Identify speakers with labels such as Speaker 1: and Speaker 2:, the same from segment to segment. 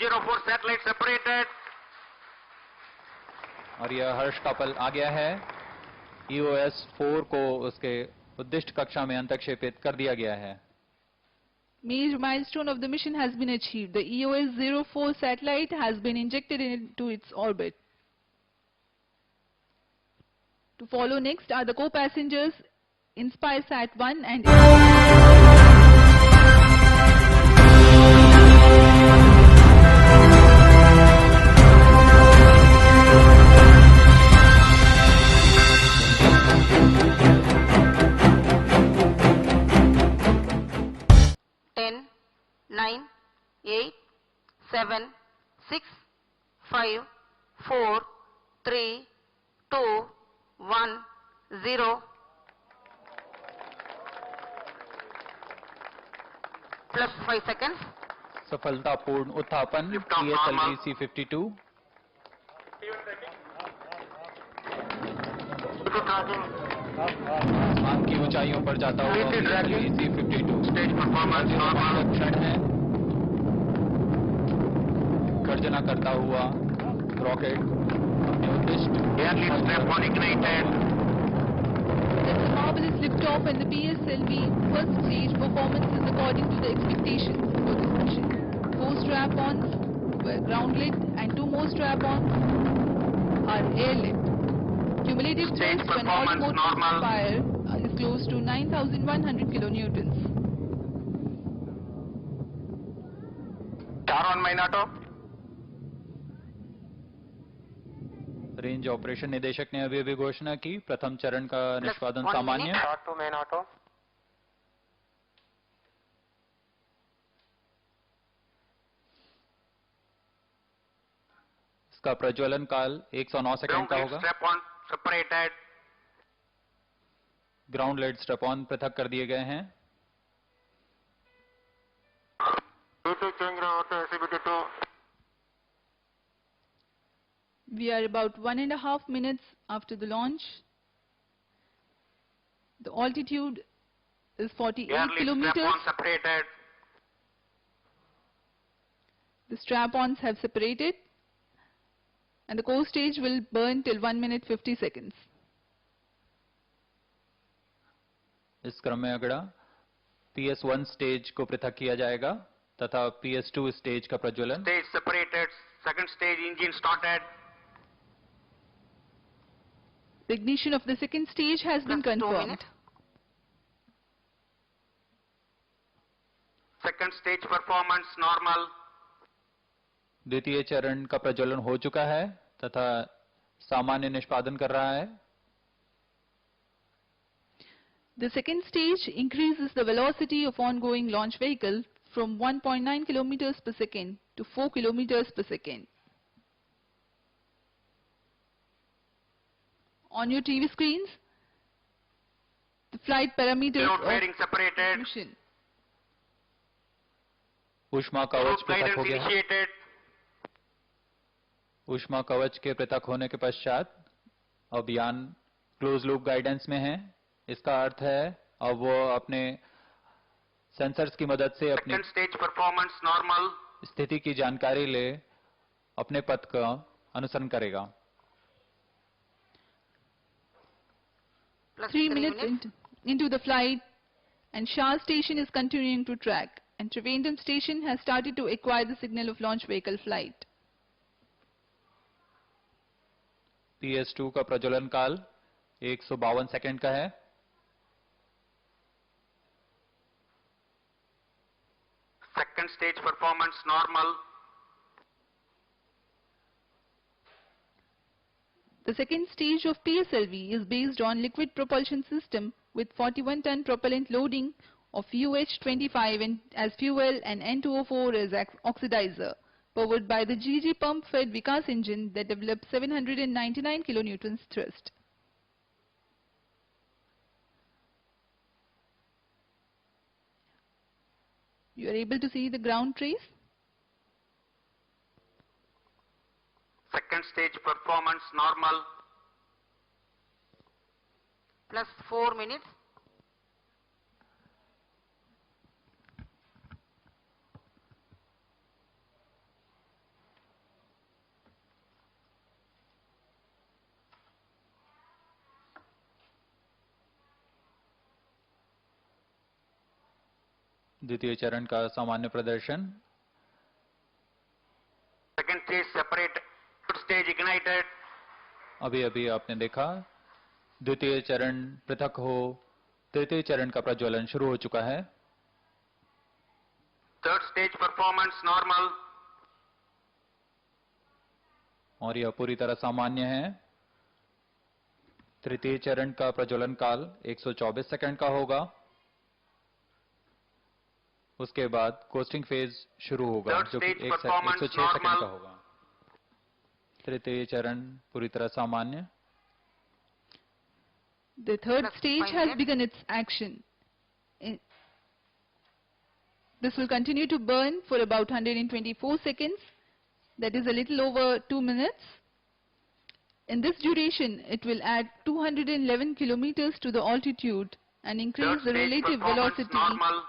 Speaker 1: EOS-04 satellite separated.
Speaker 2: और यह हर्ष couple आ गया है। EOS-4 को उसके उद्दिष्ट कक्षा में अंतक्षेपित कर दिया गया है।
Speaker 3: Major milestone of the mission has been achieved. The EOS-04 satellite has been injected into its orbit. To follow next are the co-passengers InspireSat-1 and
Speaker 1: Ten, 9, 8, 7, 6, 5, 4, 3, 2, 1, 0. Plus 5 seconds.
Speaker 2: सफलतापूर्ण उत्थापन PSLV C-52। आसमान की ऊंचाइयों पर जाता हुआ PSLV C-52
Speaker 1: Stage performance normal.
Speaker 2: क्षण है। गर्जना करता हुआ रॉकेट अपने उद्दिष्ट
Speaker 1: Airlift strap-on ignited.
Speaker 3: That's a marvelous liftoff, and the PSLV first stage performance is according to the expectations for this mission. 4 strap-ons were ground-lit and 2 more strap-ons are air-lit. Cumulative
Speaker 1: Stage
Speaker 3: thrust when
Speaker 1: performance
Speaker 3: automotive
Speaker 1: normal.
Speaker 3: fire is close to 9,100 kilonewtons.
Speaker 1: Shar on main auto.
Speaker 2: Range operation निदेशक ने अभी अभी घोषणा की प्रथम चरण का निष्पादन सामान्य।
Speaker 1: Shar to main auto.
Speaker 2: इसका प्रज्वलन काल 109 सेकंड का
Speaker 1: Ground
Speaker 2: होगा।
Speaker 1: strap-on separated.
Speaker 2: Ground lead strap-on पृथक कर दिए गए हैं।
Speaker 1: change auto SCBT2.
Speaker 3: We are about 1.5 minutes after the launch. The altitude is 48
Speaker 1: Airlift
Speaker 3: kilometers.
Speaker 1: strap-on separated.
Speaker 3: The strap-ons have separated, and the core stage will burn till 1 minute 50 seconds.
Speaker 2: इस क्रम में अगड़ा PS1 stage को पृथक किया जाएगा तथा PS2 stage का प्रज्वलन।
Speaker 1: Stage separated. Second stage engine started.
Speaker 3: The ignition of the second stage has been
Speaker 1: Plus 2
Speaker 3: confirmed.
Speaker 1: minutes. Second stage performance normal.
Speaker 2: द्वितीय चरण का प्रज्वलन हो चुका है तथा सामान्य निष्पादन कर रहा है।
Speaker 3: The second stage increases the velocity of ongoing launch vehicle from 1.9 kilometers per second to 4 kilometers per second. On your TV screens, the flight parameters
Speaker 1: Load
Speaker 3: of
Speaker 1: bearing separated.
Speaker 3: mission.
Speaker 2: ऊष्मा कवच
Speaker 1: Route
Speaker 2: पृथक
Speaker 1: guidance
Speaker 2: हो गया।
Speaker 1: initiated.
Speaker 2: ऊष्मा कवच के पृथक होने के पश्चात अभियान क्लोज लूप गाइडेंस में है। इसका अर्थ है अब वो अपने सेंसर्स की मदद से अपनी
Speaker 1: Second stage performance normal.
Speaker 2: स्थिति की जानकारी ले अपने पथ का अनुसरण करेगा।
Speaker 1: Plus
Speaker 3: 3 minutes into the flight, and Shar station is continuing to track, and Trivandrum station has started to acquire the signal of launch vehicle flight.
Speaker 2: PS2 का प्रज्वलन काल 152 सेकंड का है।
Speaker 1: Second stage performance normal.
Speaker 3: The second stage of PSLV is based on liquid propulsion system with 41-ton propellant loading of UH-25 as fuel and N2O4 as oxidizer, powered by the GG pump-fed Vikas engine that develops 799 kilonewtons thrust. You are able to see the ground trace.
Speaker 1: Second stage performance normal. Plus 4 minutes.
Speaker 2: द्वितीय चरण का सामान्य प्रदर्शन।
Speaker 1: Second stage separate. Third stage ignited.
Speaker 2: अभी अभी आपने देखा द्वितीय चरण पृथक हो, तृतीय चरण का प्रज्वलन शुरू हो चुका है।
Speaker 1: Third stage performance normal.
Speaker 2: और यह पूरी तरह सामान्य है। तृतीय चरण का प्रज्वलन काल 124 सेकंड का होगा। उसके बाद कोस्टिंग फेज शुरू होगा
Speaker 1: Third
Speaker 2: जो कि
Speaker 1: stage
Speaker 2: 106
Speaker 1: performance
Speaker 2: सेकंड का
Speaker 1: normal.
Speaker 2: होगा। तृतीय चरण पूरी तरह सामान्य।
Speaker 3: The third
Speaker 1: Plus
Speaker 3: stage
Speaker 1: 5
Speaker 3: has
Speaker 1: minutes.
Speaker 3: begun its action. This will continue to burn for about 124 seconds, that is a little over 2 minutes. In this duration, it will add 211 kilometers to the altitude and increase
Speaker 1: Third
Speaker 3: the
Speaker 1: stage
Speaker 3: relative
Speaker 1: performance
Speaker 3: velocity
Speaker 1: normal.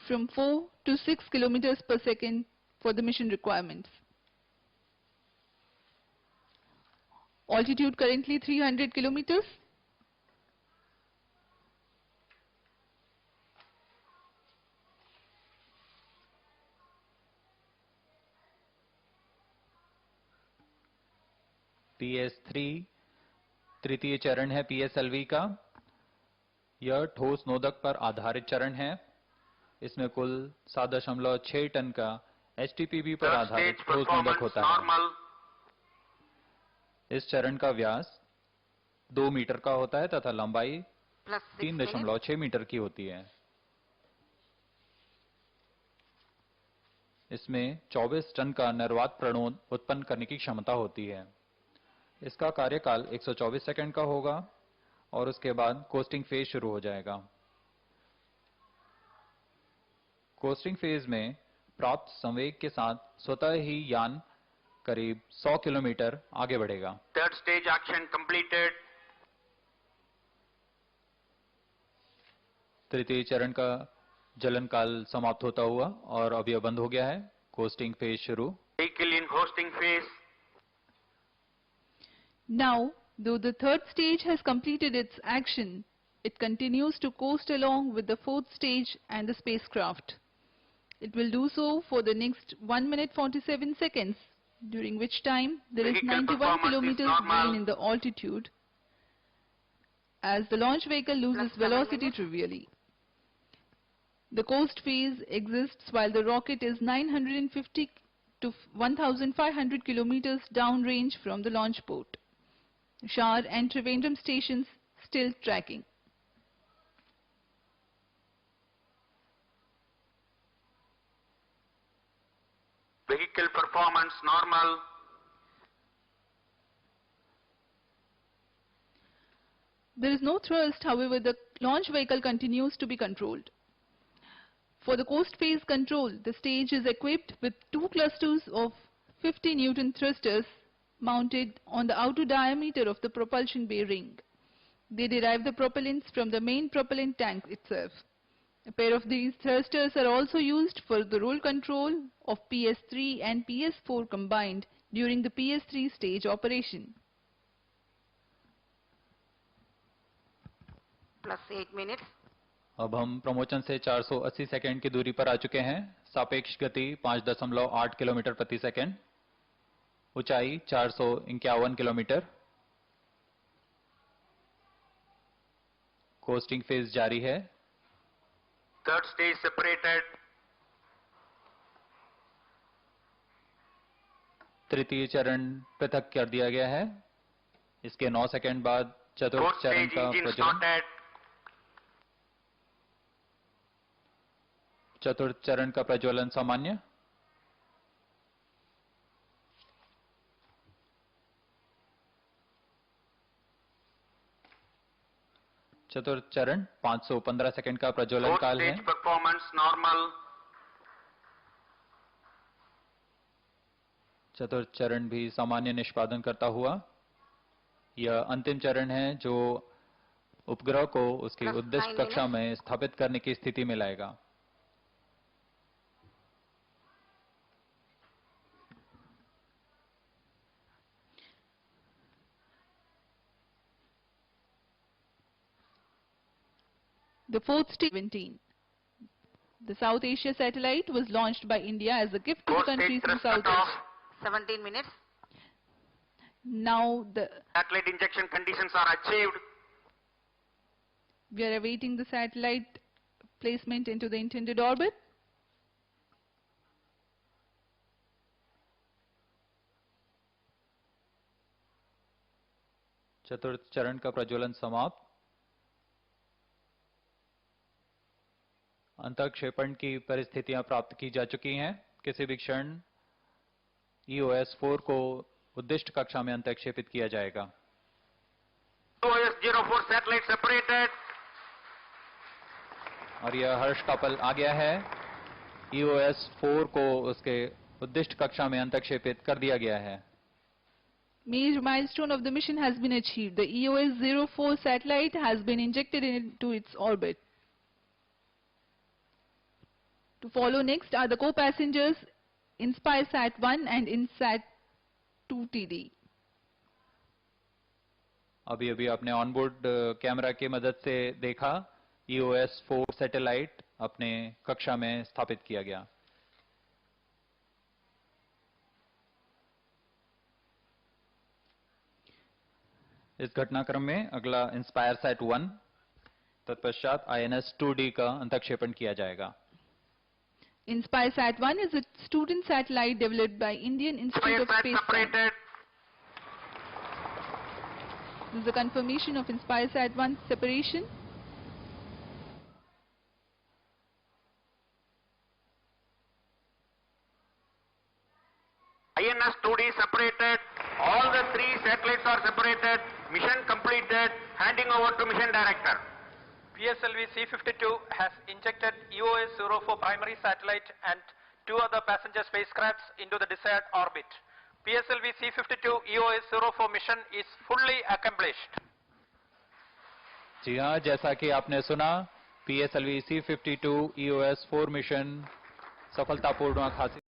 Speaker 3: from 4 to 6 kilometers per second for the mission requirements. Altitude currently 300 kilometers.
Speaker 2: PS3 तृतीय चरण है PSLV का। यह ठोस नोदक पर आधारित चरण है। इसमें कुल 7.6 टन का HTPB पर
Speaker 1: Third
Speaker 2: आधारित
Speaker 1: stage
Speaker 2: ठोस नोदक
Speaker 1: performance
Speaker 2: होता है।
Speaker 1: normal.
Speaker 2: इस चरण का व्यास 2 मीटर का होता है तथा लंबाई
Speaker 1: Plus 6 minutes.
Speaker 2: 3.6 मीटर की होती है। इसमें 24 टन का निर्वात प्रणोद उत्पन्न करने की क्षमता होती है। इसका कार्यकाल 124 सेकंड का होगा और उसके बाद कोस्टिंग फेज शुरू हो जाएगा। कोस्टिंग फेज में प्राप्त संवेग के साथ स्वतः ही यान करीब 100 किलोमीटर आगे बढ़ेगा।
Speaker 1: Third stage action completed.
Speaker 2: तृतीय चरण का जलन काल समाप्त होता हुआ और अब यह बंद हो गया है। कोस्टिंग फेज शुरू।
Speaker 1: Vehicle in hosting phase.
Speaker 3: Now, though the third stage has completed its action, it continues to coast along with the fourth stage and the spacecraft. It will do so for the next 1 minute 47 seconds, during which time there is
Speaker 1: Vehicle
Speaker 3: 91
Speaker 1: performance is
Speaker 3: kilometers
Speaker 1: normal.
Speaker 3: gain in the altitude as the launch vehicle loses
Speaker 1: Plus 7
Speaker 3: velocity
Speaker 1: minutes.
Speaker 3: trivially. The coast phase exists while the rocket is 950 to 1500 kilometers downrange from the launch port. Shar and Trivandrum stations still tracking.
Speaker 1: Vehicle performance normal.
Speaker 3: There is no thrust, however, the launch vehicle continues to be controlled. For the coast phase control, the stage is equipped with 2 clusters of 50 Newton thrusters mounted on the outer diameter of the propulsion bay ring. They derive the propellants from the main propellant tank itself. A pair of these thrusters are also used for the roll control of PS3 and PS4 combined during the PS3 stage operation.
Speaker 1: Plus 8 minutes.
Speaker 2: अब हम प्रमोचन से 480 second की दूरी पर आ चुके हैं। सापेक्ष गति 5.8 किलोमीटर प्रति सेकंड। ऊंचाई 451 किलोमीटर। कोस्टिंग फेज जारी है।
Speaker 1: Third stage separated.
Speaker 2: तृतीय चरण पृथक कर दिया गया है। इसके 9 सेकंड बाद चतुर्थ
Speaker 1: Fourth
Speaker 2: चरण
Speaker 1: stage
Speaker 2: का
Speaker 1: engine
Speaker 2: प्रज्वलन।
Speaker 1: started.
Speaker 2: चतुर्थ चरण का प्रज्वलन सामान्य। चतुर्थ चरण 515 सेकंड का प्रज्वलन
Speaker 1: Fourth
Speaker 2: काल है।
Speaker 1: stage performance normal.
Speaker 2: चतुर्थ चरण भी सामान्य निष्पादन करता हुआ। यह अंतिम चरण है जो उपग्रह को उसकी
Speaker 1: Plus
Speaker 2: उद्दिष्ट
Speaker 1: 9
Speaker 2: कक्षा
Speaker 1: minutes.
Speaker 2: में स्थापित करने की स्थिति में लाएगा।
Speaker 3: The fourth stage 17. The South Asia satellite was launched by India as a gift to the
Speaker 1: Four
Speaker 3: countries
Speaker 1: stage
Speaker 3: in
Speaker 1: thrust
Speaker 3: South
Speaker 1: cutoff.
Speaker 3: Asia.
Speaker 4: 17 minutes.
Speaker 3: Now
Speaker 1: Satellite injection conditions are achieved.
Speaker 3: we are awaiting the satellite placement into the intended orbit.
Speaker 2: चतुर्थ चरण का प्रज्वलन समाप्त। अंतःक्षेपण की परिस्थितियां प्राप्त की जा चुकी हैं। किसी भी क्षण EOS-4 को उद्दिष्ट कक्षा में अंतःक्षेपित किया जाएगा।
Speaker 1: EOS-04 satellite separated.
Speaker 2: और यह हर्ष का पल आ गया है। EOS-4 को उसके उद्दिष्ट कक्षा में अंतःक्षेपित कर दिया गया है।
Speaker 3: Major milestone of the mission has been achieved. The EOS-04 satellite has been injected into its orbit. To follow next are the co-passengers InspireSat-1 and InSat-2TD.
Speaker 2: अभी आपने ऑनबोर्ड कैमरा की मदद से देखा EOS-4 सैटेलाइट अपने कक्षा में स्थापित किया गया। इस घटनाक्रम में अगला InspireSat-1 तत्पश्चात INS-2D का अंतःक्षेपण किया जाएगा।
Speaker 3: InspireSat-1 is a student satellite developed by Indian Institute of Space Science. This is the confirmation of InspireSat-1 separation.
Speaker 1: INS-2D separated. All the three satellites are separated. Mission completed. Handing over to mission director.
Speaker 5: PSLV C-52 has injected EOS-04 primary satellite and two other passenger spacecrafts into the desired orbit. PSLV C-52 EOS-04 mission is fully accomplished.
Speaker 2: जी हाँ, जैसा कि आपने सुना, PSLV C-52 EOS-4 mission सफलतापूर्वक हासिल